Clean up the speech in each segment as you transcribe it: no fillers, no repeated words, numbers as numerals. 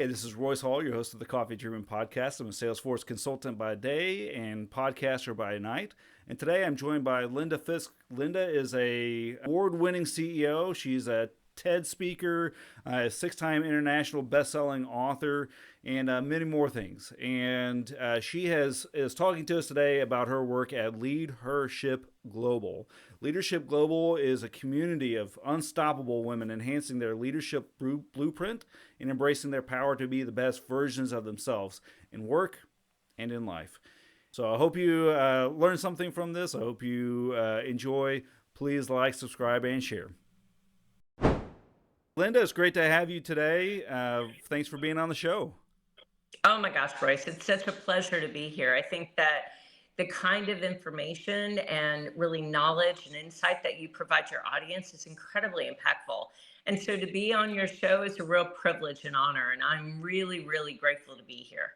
Hey, this is Royce Hall, your host of the Coffee Dreamin podcast. I'm a Salesforce consultant by day and podcaster by night. And today I'm joined by Linda Fisk. Linda is a award-winning CEO. She's a TED speaker, a six-time international best-selling author, and many more things. And she is talking to us today about her work at LeadHERship Global. LeadHERship Global is a community of unstoppable women enhancing their leadership blueprint and embracing their power to be the best versions of themselves in work and in life. So I hope you learn something from this. I hope you enjoy. Please like, subscribe, and share. Linda, it's great to have you today. Thanks for being on the show. Oh my gosh, Royce, it's such a pleasure to be here. I think that the kind of information and really knowledge and insight that you provide your audience is incredibly impactful. And so to be on your show is a real privilege and honor. And I'm really, really grateful to be here.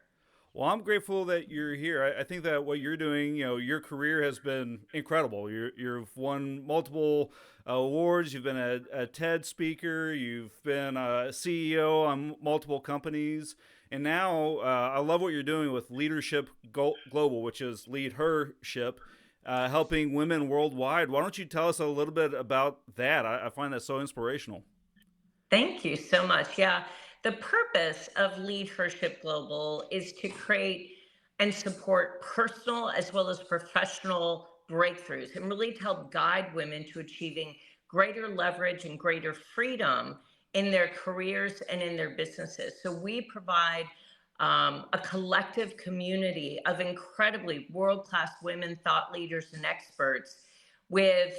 Well, I'm grateful that you're here. I think that what you're doing, your career has been incredible. You've won multiple awards. You've been a TED speaker. You've been a CEO on multiple companies. And now I love what you're doing with LeadHERship Global, which is LeadHERship, helping women worldwide. Why don't you tell us a little bit about that? I find that so inspirational. Thank you so much. Yeah. The purpose of LeadHERship Global is to create and support personal as well as professional breakthroughs and really to help guide women to achieving greater leverage and greater freedom in their careers and in their businesses. So we provide a collective community of incredibly world-class women thought leaders and experts with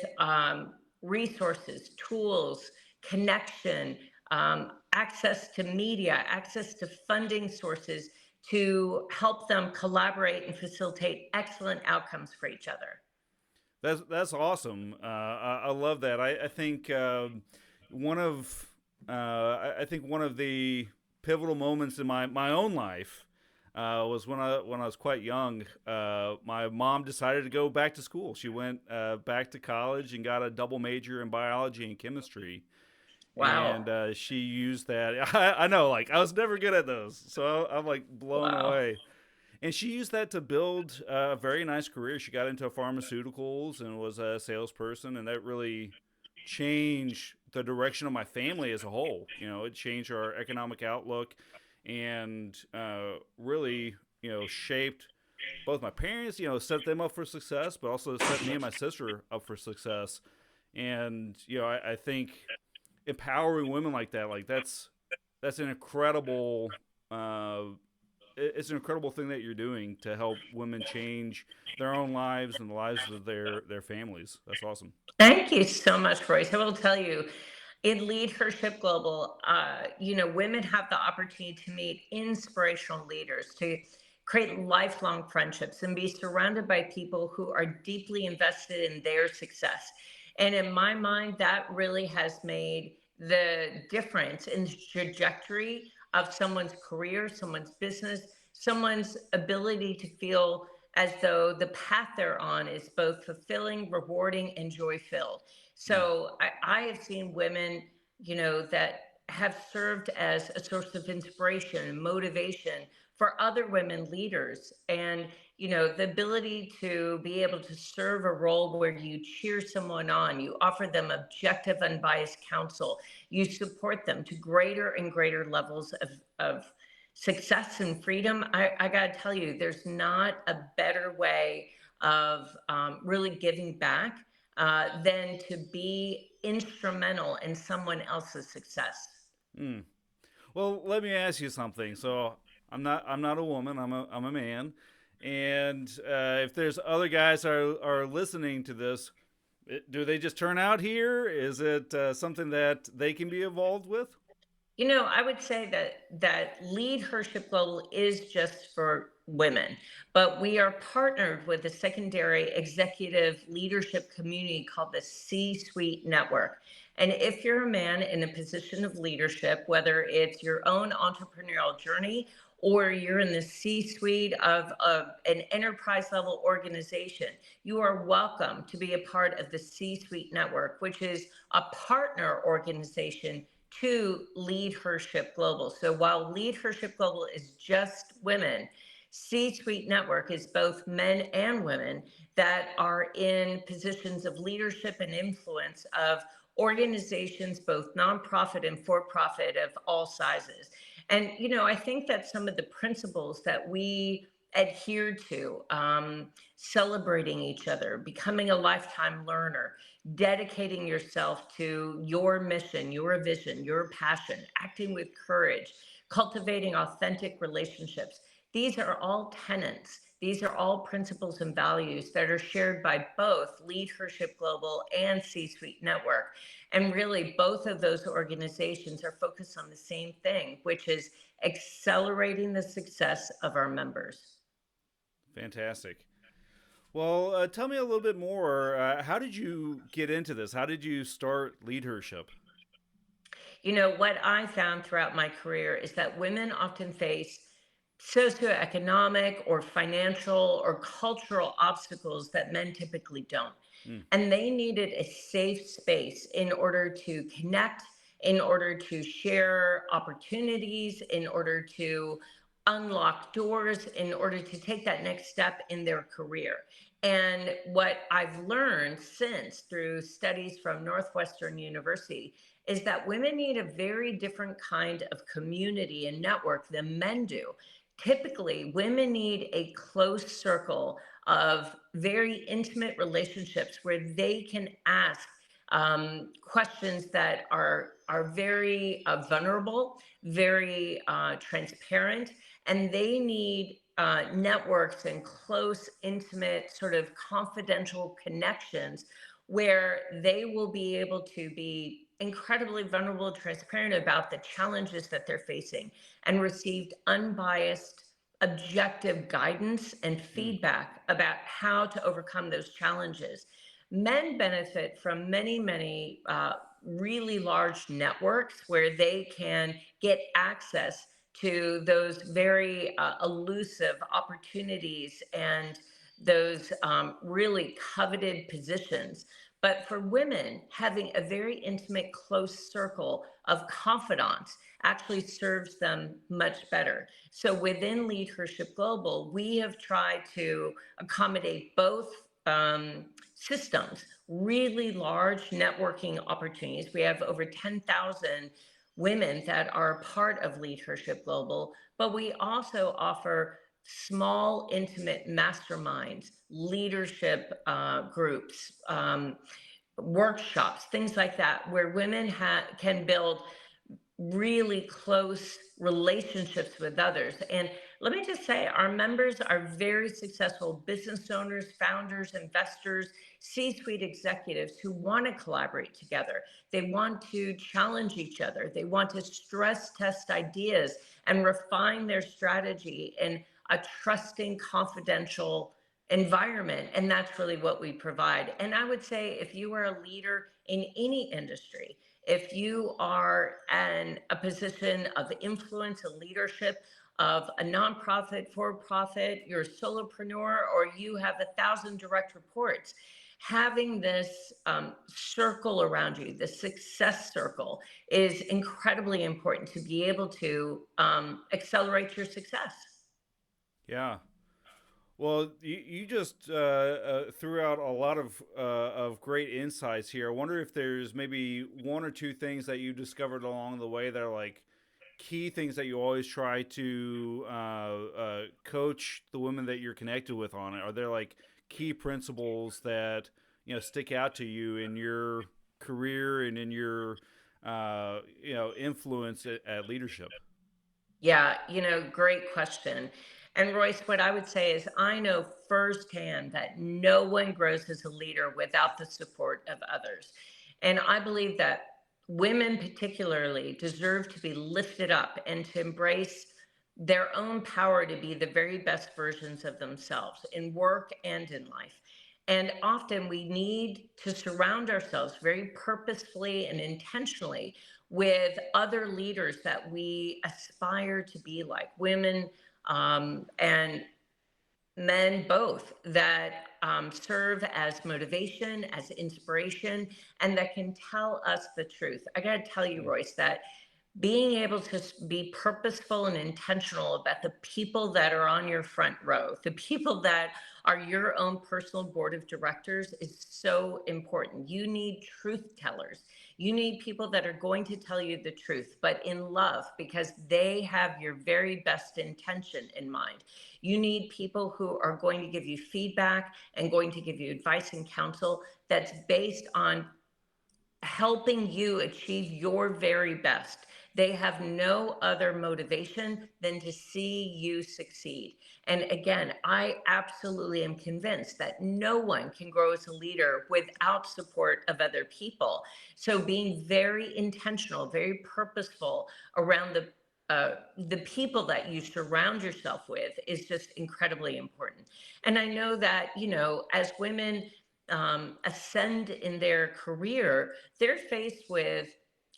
resources, tools, connection, access to media, access to funding sources to help them collaborate and facilitate excellent outcomes for each other. That's awesome. I love that. I think one of the pivotal moments in my own life was when I was quite young. My mom decided to go back to school. She went back to college and got a double major in biology and chemistry. Wow. And she used that. I know, like I was never good at those, so I'm like blown Wow. away. And she used that to build a very nice career. She got into pharmaceuticals and was a salesperson, and that really changed the direction of my family as a whole. It changed our economic outlook and really, shaped both my parents, set them up for success, but also set me and my sister up for success. And, I think empowering women like that, like that's an incredible it's an incredible thing that you're doing to help women change their own lives and the lives of their families. That's awesome. Thank you so much, Royce. I will tell you, in LeadHERship Global, women have the opportunity to meet inspirational leaders, to create lifelong friendships, and be surrounded by people who are deeply invested in their success. And in my mind, that really has made the difference in the trajectory of someone's career, someone's business, someone's ability to feel as though the path they're on is both fulfilling, rewarding, and joy filled. Mm. So I have seen women, that have served as a source of inspiration and motivation for other women leaders. And, the ability to be able to serve a role where you cheer someone on, you offer them objective, unbiased counsel, you support them to greater and greater levels of success and freedom. I got to tell you, there's not a better way of really giving back than to be instrumental in someone else's success. Mm. Well, let me ask you something. So I'm not a woman. I'm a man. And if there's other guys are listening to this, do they just turn out here? Is it something that they can be involved with? I would say that LeadHERship Global is just for women, but we are partnered with a secondary executive leadership community called the C-Suite Network. And if you're a man in a position of leadership, whether it's your own entrepreneurial journey or you're in the C-suite of an enterprise level organization, you are welcome to be a part of the C-Suite Network, which is a partner organization to LeadHERship Global. So while LeadHERship Global is just women, C-Suite Network is both men and women that are in positions of leadership and influence of organizations, both nonprofit and for-profit of all sizes. And, I think that some of the principles that we adhere to, celebrating each other, becoming a lifetime learner, dedicating yourself to your mission, your vision, your passion, acting with courage, cultivating authentic relationships. These are all tenets. These are all principles and values that are shared by both LeadHERship Global and C-Suite Network. And really, both of those organizations are focused on the same thing, which is accelerating the success of our members. Fantastic. Well, tell me a little bit more. How did you get into this? How did you start LeadHERship? What I found throughout my career is that women often face socioeconomic or financial or cultural obstacles that men typically don't. Mm, And they needed a safe space in order to connect, in order to share opportunities, in order to unlock doors, in order to take that next step in their career. And what I've learned since through studies from Northwestern University is that women need a very different kind of community and network than men do. Typically, women need a close circle of very intimate relationships where they can ask questions that are very vulnerable, very transparent, and they need networks and close, intimate, sort of confidential connections where they will be able to be incredibly vulnerable, transparent about the challenges that they're facing and received unbiased, objective guidance and mm, feedback about how to overcome those challenges. Men benefit from many, many really large networks where they can get access to those very elusive opportunities and those really coveted positions. But for women, having a very intimate, close circle of confidants actually serves them much better. So within LeadHERship Global, we have tried to accommodate both systems, really large networking opportunities. We have over 10,000 women that are part of LeadHERship Global, but we also offer small, intimate masterminds, leadership groups, workshops, things like that, where women can build really close relationships with others. And let me just say, our members are very successful business owners, founders, investors, C-suite executives who want to collaborate together. They want to challenge each other. They want to stress test ideas and refine their strategy in a trusting, confidential environment. And that's really what we provide. And I would say if you are a leader in any industry, if you are in a position of influence and leadership of a nonprofit, for profit, you're a solopreneur, or you have 1,000 direct reports, having this circle around you, the success circle, is incredibly important to be able to accelerate your success. yeah. Well, you just threw out a lot of great insights here. I wonder if there's maybe one or two things that you discovered along the way that are like key things that you always try to coach the women that you're connected with on it. Are there like key principles that stick out to you in your career and in your influence at leadership? Yeah, great question. And Royce, what I would say is I know firsthand that no one grows as a leader without the support of others. And I believe that women, particularly, deserve to be lifted up and to embrace their own power to be the very best versions of themselves in work and in life. And often we need to surround ourselves very purposefully and intentionally with other leaders that we aspire to be like, women and men both that serve as motivation, as inspiration, and that can tell us the truth. I got to tell you, Mm. Royce, that being able to be purposeful and intentional about the people that are on your front row, the people that are your own personal board of directors is so important. You need truth tellers. You need people that are going to tell you the truth, but in love, because they have your very best intention in mind. You need people who are going to give you feedback and going to give you advice and counsel that's based on helping you achieve your very best. They have no other motivation than to see you succeed. And again, I absolutely am convinced that no one can grow as a leader without support of other people. So being very intentional, very purposeful around the people that you surround yourself with is just incredibly important. And I know that, as women ascend in their career, they're faced with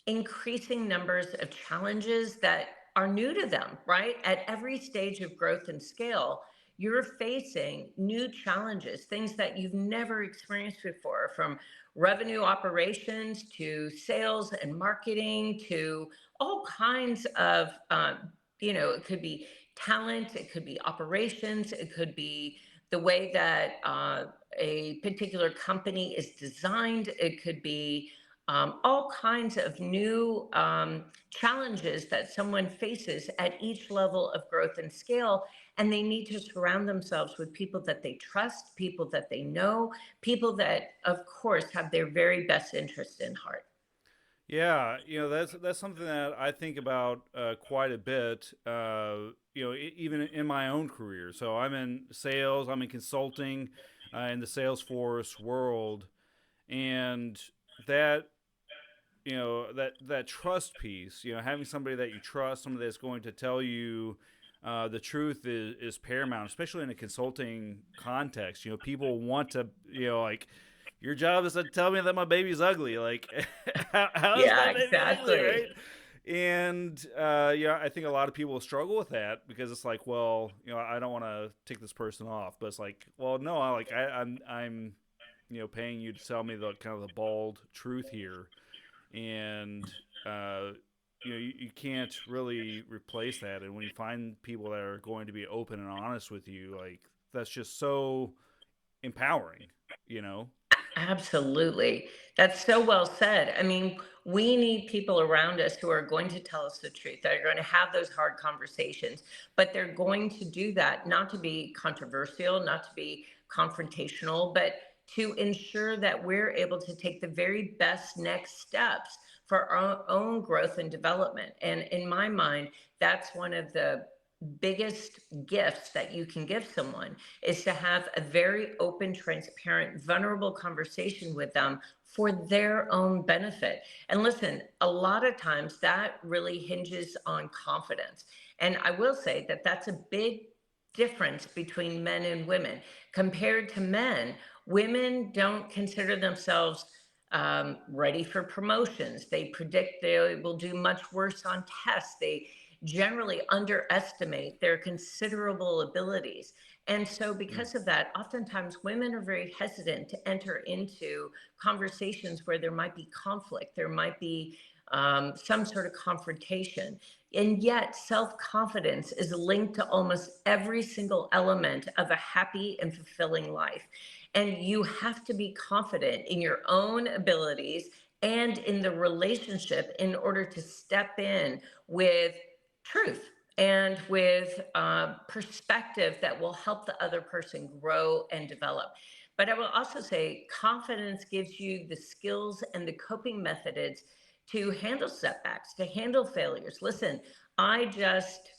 increasing numbers of challenges that are new to them, right? At every stage of growth and scale, you're facing new challenges, things that you've never experienced before, from revenue operations to sales and marketing to all kinds of, it could be talent, it could be operations, it could be the way that a particular company is designed. It could be all kinds of new challenges that someone faces at each level of growth and scale. And they need to surround themselves with people that they trust, people that they know, people that, of course, have their very best interest in heart. Yeah, that's something that I think about quite a bit. Even in my own career. So I'm in sales, I'm in consulting, in the Salesforce world, and that that trust piece. Having somebody that you trust, somebody that's going to tell you the truth is paramount, especially in a consulting context. People want to, like, your job is to tell me that my baby's ugly. Like, how is Yeah, my baby ugly, exactly. right? And yeah, I think a lot of people struggle with that because it's like, well, I don't want to tick this person off, but it's like, well, no, I'm paying you to tell me the kind of the bald truth here, and uh, you can't really replace that. And when you find people that are going to be open and honest with you, like, that's just so empowering, you know. Absolutely. That's so well said. I mean, we need people around us who are going to tell us the truth, that are going to have those hard conversations, but they're going to do that not to be controversial, not to be confrontational, but to ensure that we're able to take the very best next steps for our own growth and development. And in my mind, that's one of the biggest gifts that you can give someone is to have a very open, transparent, vulnerable conversation with them for their own benefit. And listen, a lot of times that really hinges on confidence. And I will say that that's a big difference between men and women. Compared to men, women don't consider themselves ready for promotions. They predict they will do much worse on tests. They generally underestimate their considerable abilities. And so, Mm. because of that, oftentimes women are very hesitant to enter into conversations where there might be conflict, there might be some sort of confrontation. And yet, self confidence is linked to almost every single element of a happy and fulfilling life. And you have to be confident in your own abilities and in the relationship in order to step in with truth and with perspective that will help the other person grow and develop. But I will also say confidence gives you the skills and the coping methods to handle setbacks, to handle failures. Listen, I just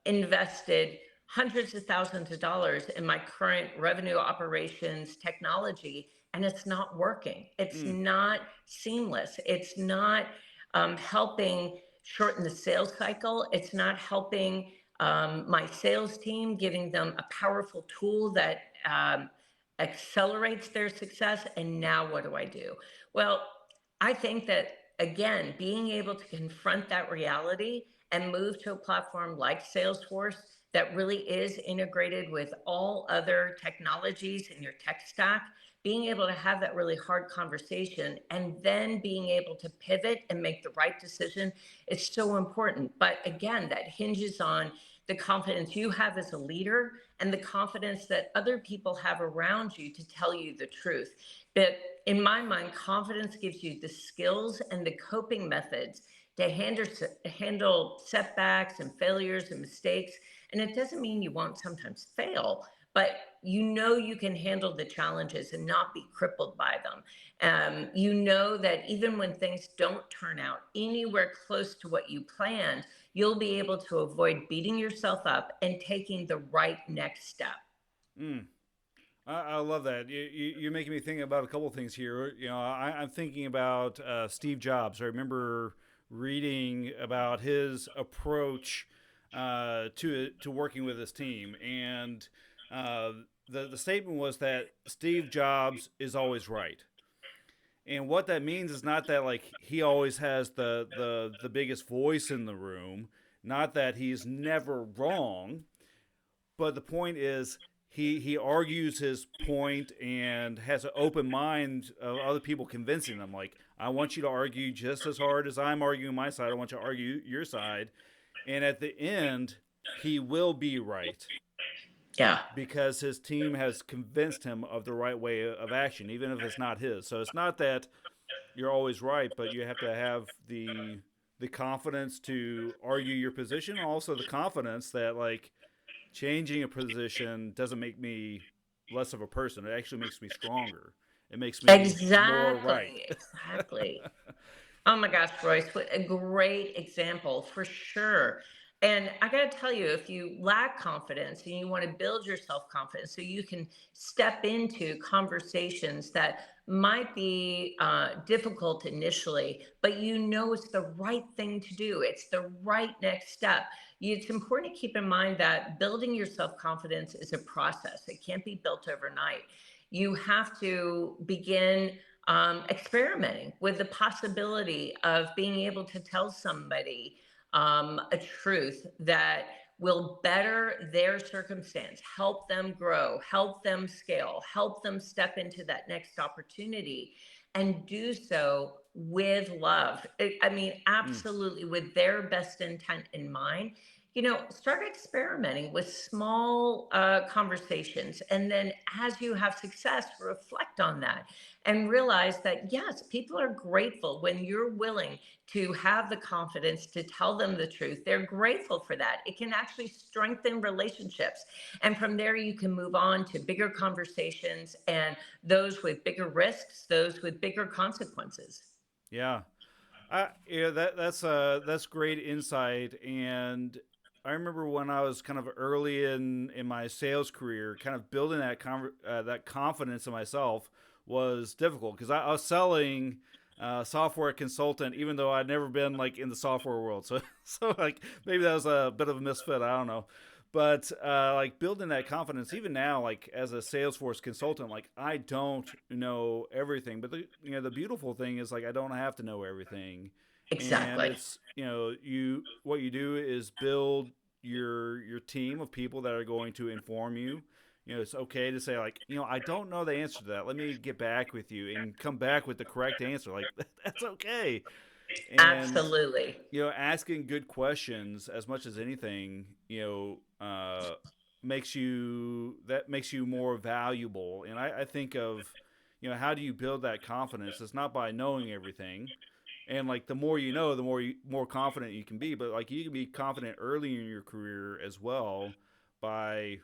invested hundreds of thousands of dollars in my current revenue operations technology, and it's not working. It's Mm. not seamless. It's not helping shorten the sales cycle. It's not helping my sales team, giving them a powerful tool that accelerates their success. And now what do I do? Well, I think that, again, being able to confront that reality and move to a platform like Salesforce that really is integrated with all other technologies in your tech stack, being able to have that really hard conversation and then being able to pivot and make the right decision is so important. But again, that hinges on the confidence you have as a leader and the confidence that other people have around you to tell you the truth. But in my mind, confidence gives you the skills and the coping methods to handle setbacks and failures and mistakes. And it doesn't mean you won't sometimes fail, but you know you can handle the challenges and not be crippled by them. You know that even when things don't turn out anywhere close to what you planned, you'll be able to avoid beating yourself up and taking the right next step. Mm. I love that. You're making me think about a couple of things here. I'm thinking about Steve Jobs. I remember reading about his approach to working with his team, and the statement was that Steve Jobs is always right. And what that means is not that like he always has the biggest voice in the room, not that he's never wrong, but the point is he argues his point and has an open mind of other people convincing them. Like, I want you to argue just as hard as I'm arguing my side. I want you to argue your side, and at the end, he will be right Yeah. because his team has convinced him of the right way of action, even if it's not his. So it's not that you're always right, but you have to have the confidence to argue your position, also the confidence that like changing a position doesn't make me less of a person. It actually makes me stronger. It makes me more right. Exactly. Exactly. Oh my gosh, Royce, what a great example for sure. And I got to tell you, if you lack confidence and you want to build your self confidence so you can step into conversations that might be difficult initially, but you know it's the right thing to do, it's the right next step. It's important to keep in mind that building your self confidence is a process, it can't be built overnight. You have to begin experimenting with the possibility of being able to tell somebody a truth that will better their circumstance, help them grow, help them scale, help them step into that next opportunity, and do so with love. I mean, Mm. absolutely with their best intent in mind. Start experimenting with small conversations. And then as you have success, reflect on that and realize that, yes, people are grateful when you're willing to have the confidence to tell them the truth. They're grateful for that. It can actually strengthen relationships. And from there, you can move on to bigger conversations and those with bigger risks, those with bigger consequences. Yeah. That's great insight. And I remember when I was kind of early in my sales career, kind of building that confidence in myself was difficult because I was selling software consultant, even though I'd never been like in the software world. So so like maybe that was a bit of a misfit. I don't know. But like building that confidence, even now, like as a Salesforce consultant, like I don't know everything, but the beautiful thing is like I don't have to know everything, and Exactly. it's you what you do is build your team of people that are going to inform you. It's okay to say like I don't know the answer to that. Let me get back with you and come back with the correct answer. Like that's okay, and Absolutely. asking good questions as much as anything, makes you more valuable. And I think of, how do you build that confidence? It's not by knowing everything. And like the more you know, the more confident you can be. But like you can be confident early in your career as well by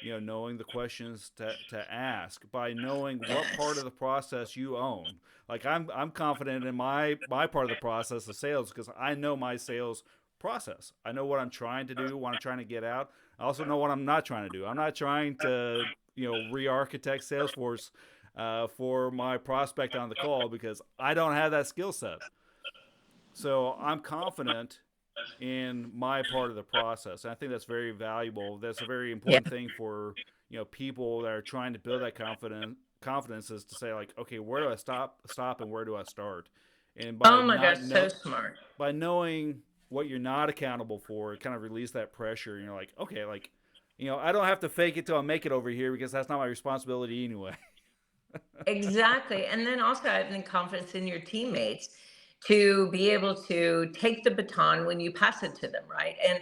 knowing the questions to ask, by knowing what part Yes. of the process you own. Like I'm confident in my part of the process of sales because I know my sales process. I know what I'm trying to do, what I'm trying to get out. I also know what I'm not trying to do. I'm not trying to re-architect Salesforce for my prospect on the call because I don't have that skill set. So I'm confident in my part of the process. And I think that's very valuable. That's a very Yeah. important thing for people that are trying to build that confidence is to say like, okay, where do I stop and where do I start? And Oh my gosh, so smart. by knowing what you're not accountable for, kind of release that pressure, and you're like, okay, like, I don't have to fake it till I make it over here because that's not my responsibility anyway. Exactly. And then also having confidence in your teammates to be able to take the baton when you pass it to them, right? And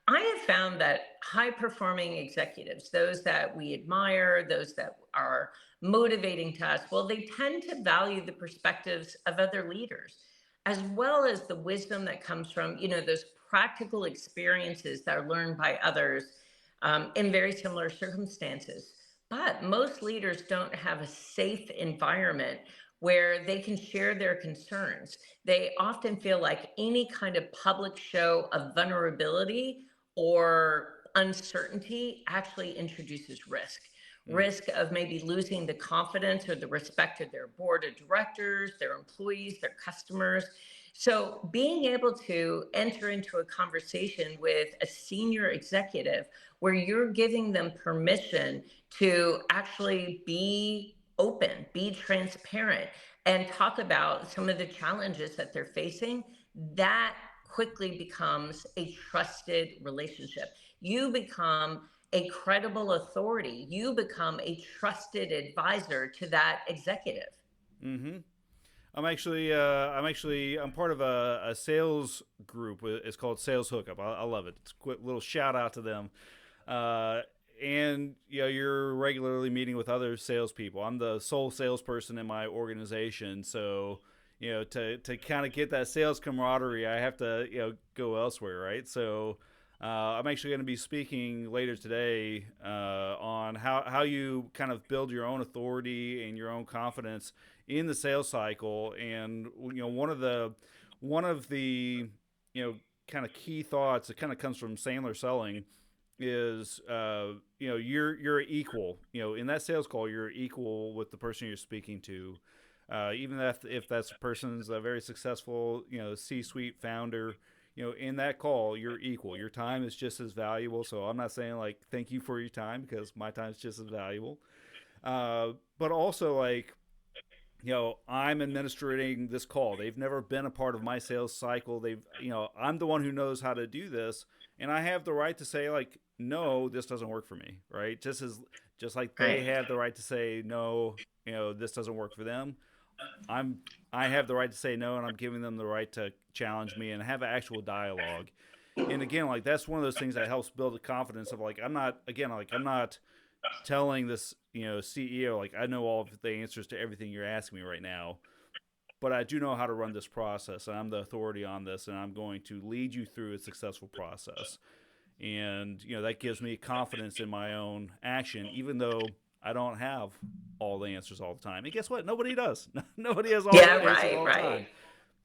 I have found that high performing executives, those that we admire, those that are motivating to us, well, they tend to value the perspectives of other leaders, as well as the wisdom that comes from, those practical experiences that are learned by others in very similar circumstances. But most leaders don't have a safe environment where they can share their concerns. They often feel like any kind of public show of vulnerability or uncertainty actually introduces risk. Mm. Risk of maybe losing the confidence or the respect of their board of directors, their employees, their customers. So, being able to enter into a conversation with a senior executive where you're giving them permission to actually be open, be transparent, and talk about some of the challenges that they're facing, that quickly becomes a trusted relationship. You become a credible authority. You become a trusted advisor to that executive. Mm-hmm. I'm part of a sales group. It's called Sales Hookup. I love it. It's a quick little shout out to them. Uh, and you're regularly meeting with other salespeople. I'm the sole salesperson in my organization, so to kind of get that sales camaraderie, I have to go elsewhere, right? So I'm actually going to be speaking later today on how you kind of build your own authority and your own confidence in the sales cycle. And one of the kind of key thoughts that kind of comes from Sandler selling is you're equal. In that sales call, you're equal with the person you're speaking to. Even if that's person's a very successful C-suite founder, in that call you're equal. Your time is just as valuable. So I'm not saying like thank you for your time, because my time is just as valuable. But also, like, I'm administrating this call. They've never been a part of my sales cycle. I'm the one who knows how to do this, and I have the right to say like, no, this doesn't work for me, right? Just like they Right. have the right to say no, this doesn't work for them. I'm I have the right to say no, and I'm giving them the right to challenge me and have an actual dialogue. And again, like that's one of those things that helps build the confidence of like I'm not telling this CEO like I know all of the answers to everything you're asking me right now, but I do know how to run this process, and I'm the authority on this, and I'm going to lead you through a successful process. And that gives me confidence in my own action, even though I don't have all the answers all the time. And guess what? Nobody does. Nobody has all the Yeah, answers right, all the right. time.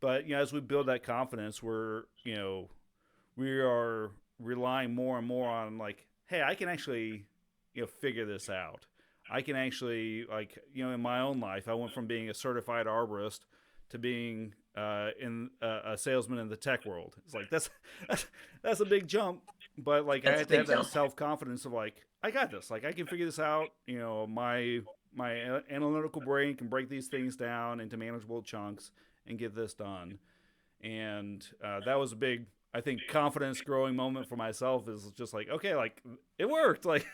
But as we build that confidence, we are relying more and more on like, hey, I can actually figure this out. I can actually, like, in my own life, I went from being a certified arborist to being in a salesman in the tech world. It's like that's that's a big jump, but like I That's a had to have big that jump. self confidence of like I got this. Like I can figure this out. My analytical brain can break these things down into manageable chunks and get this done. And that was a big, I think, confidence growing moment for myself. Is just like, okay, like it worked. Like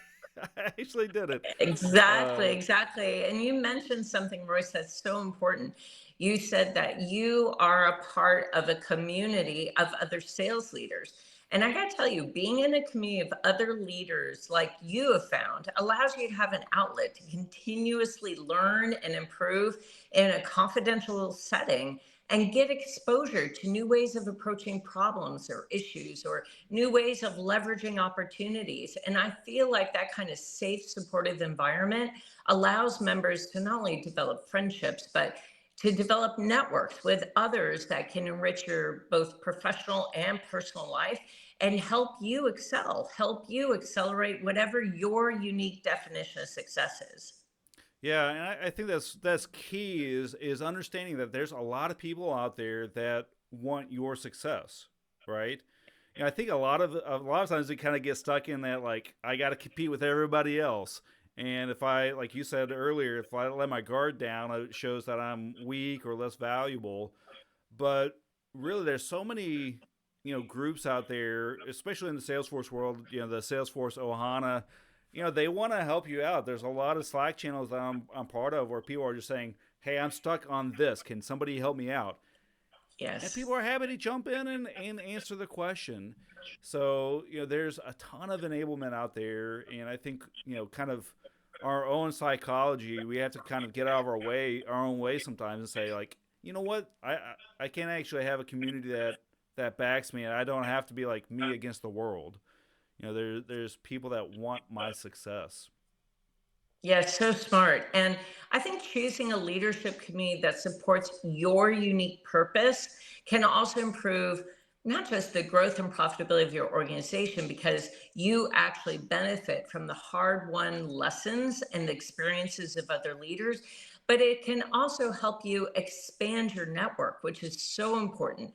I actually did it. Exactly, Uh, exactly. And you mentioned something, Royce, that's so important. You said that you are a part of a community of other sales leaders. And I got to tell you, being in a community of other leaders like you have found allows you to have an outlet to continuously learn and improve in a confidential setting and get exposure to new ways of approaching problems or issues or new ways of leveraging opportunities. And I feel like that kind of safe, supportive environment allows members to not only develop friendships, but to develop networks with others that can enrich your both professional and personal life and help you excel, help you accelerate whatever your unique definition of success is. Yeah, and I think that's key is understanding that there's a lot of people out there that want your success, right? And I think a lot of times we kind of get stuck in that like I got to compete with everybody else, and if I, like you said earlier, if I let my guard down, it shows that I'm weak or less valuable. But really, there's so many. groups out there, especially in the Salesforce world, the Salesforce Ohana, they want to help you out. There's a lot of Slack channels that I'm part of where people are just saying, hey, I'm stuck on this. Can somebody help me out? And Yes. people are happy to jump in and answer the question. So, there's a ton of enablement out there. And I think, kind of our own psychology, we have to kind of get out of our own way sometimes and say, like, you know what? I can actually have a community that backs me, and I don't have to be like me against the world. There's people that want my success. Yeah, so smart. And I think choosing a leadership community that supports your unique purpose can also improve not just the growth and profitability of your organization, because you actually benefit from the hard won lessons and the experiences of other leaders, but it can also help you expand your network, which is so important.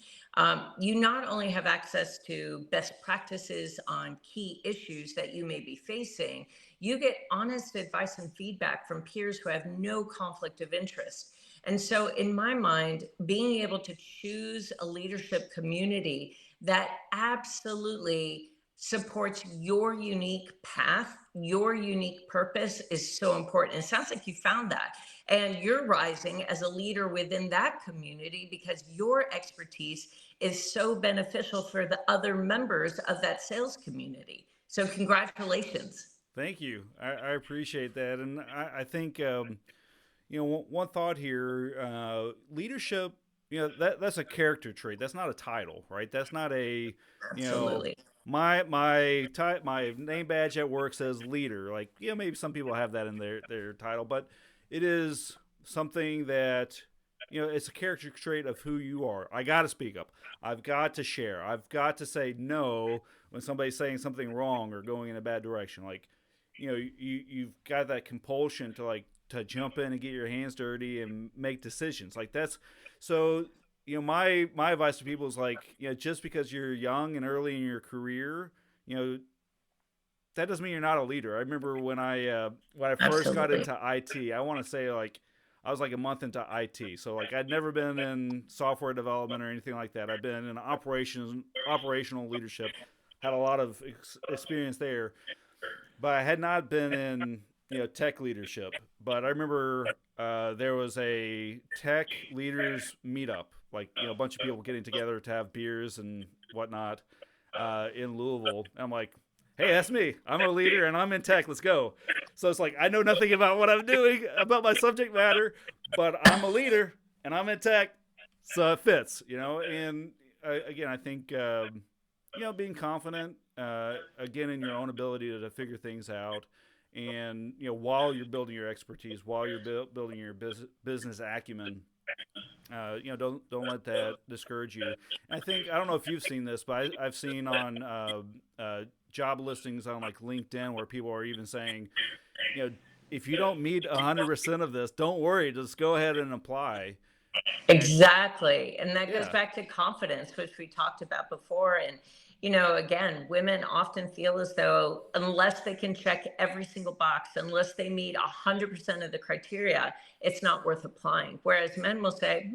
You not only have access to best practices on key issues that you may be facing, you get honest advice and feedback from peers who have no conflict of interest. And so, in my mind, being able to choose a leadership community that absolutely supports your unique path, your unique purpose is so important. It sounds like you found that. And you're rising as a leader within that community because your expertise is so beneficial for the other members of that sales community. So, congratulations. Thank you. I appreciate that. And I think, one thought here, leadership, that's a character trait. That's not a title, right? That's not a, you know, Absolutely. my name badge at work says leader. Like, maybe some people have that in their title, but it is something that, it's a character trait of who you are. I got to speak up. I've got to share. I've got to say no when somebody's saying something wrong or going in a bad direction. Like, you've got that compulsion to like to jump in and get your hands dirty and make decisions. Like that's so. My advice to people is like, just because you're young and early in your career, that doesn't mean you're not a leader. I remember when I first got Absolutely. into IT, I want to say like I was like a month into IT, so like I'd never been in software development or anything like that. I've been in operational leadership, had a lot of experience there, but I had not been in tech leadership. But I remember there was a tech leaders meetup, like a bunch of people getting together to have beers and whatnot in Louisville. And I'm like, hey, that's me. I'm a leader and I'm in tech. Let's go. So it's like I know nothing about what I'm doing about my subject matter, but I'm a leader and I'm in tech, so it fits. And again, I think being confident again in your own ability to figure things out, and while you're building your expertise, while you're building your business acumen, don't let that discourage you. And I think I don't know if you've seen this, but I've seen on job listings on like LinkedIn where people are even saying, you know, if you don't meet 100% of this, don't worry, just go ahead and apply. And Exactly. And that goes yeah, back to confidence, which we talked about before. And, again, women often feel as though unless they can check every single box, unless they meet 100% of the criteria, it's not worth applying. Whereas men will say,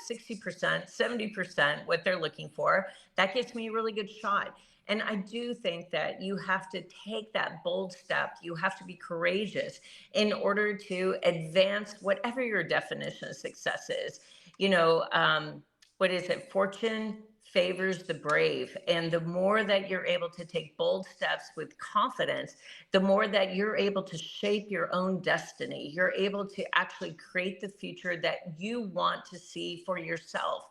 60%, 70%, what they're looking for, that gives me a really good shot. And I do think that you have to take that bold step. You have to be courageous in order to advance whatever your definition of success is. you know, um, what is it? Fortune favors the brave. And the more that you're able to take bold steps with confidence, the more that you're able to shape your own destiny. You're able to actually create the future that you want to see for yourself.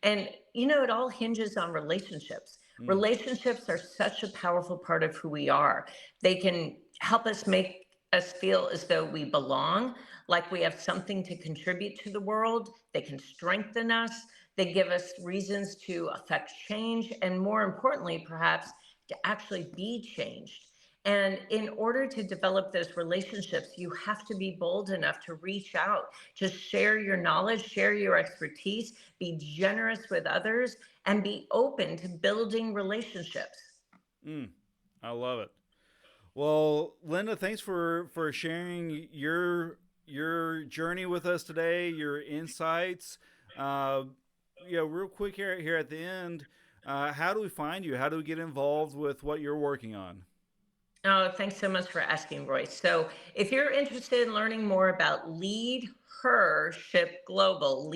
And, it all hinges on relationships. mm, Relationships are such a powerful part of who we are. They can help us make us feel as though we belong, like we have something to contribute to the world. They can strengthen us. They give us reasons to affect change. And more importantly, perhaps to actually be changed. And in order to develop those relationships, you have to be bold enough to reach out, to share your knowledge, share your expertise, be generous with others, and be open to building relationships. mm, I love it. Well, Linda, thanks for sharing your journey with us today, your insights. Uh, real quick here at the end. How do we find you? How do we get involved with what you're working on? Oh, thanks so much for asking, Royce. So, if you're interested in learning more about LeadHERship Global,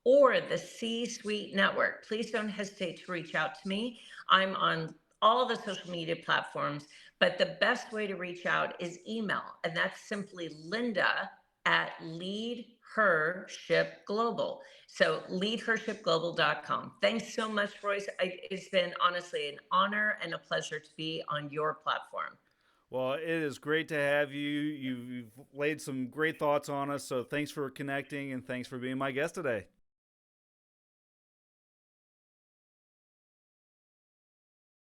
or the C Suite Network, please don't hesitate to reach out to me. I'm on all the social media platforms, but the best way to reach out is email, and that's simply Linda at LeadHERship Global. So leadhershipglobal.com. Thanks so much, Royce. It's been honestly an honor and a pleasure to be on your platform. Well, it is great to have you. You've laid some great thoughts on us, so thanks for connecting and thanks for being my guest today.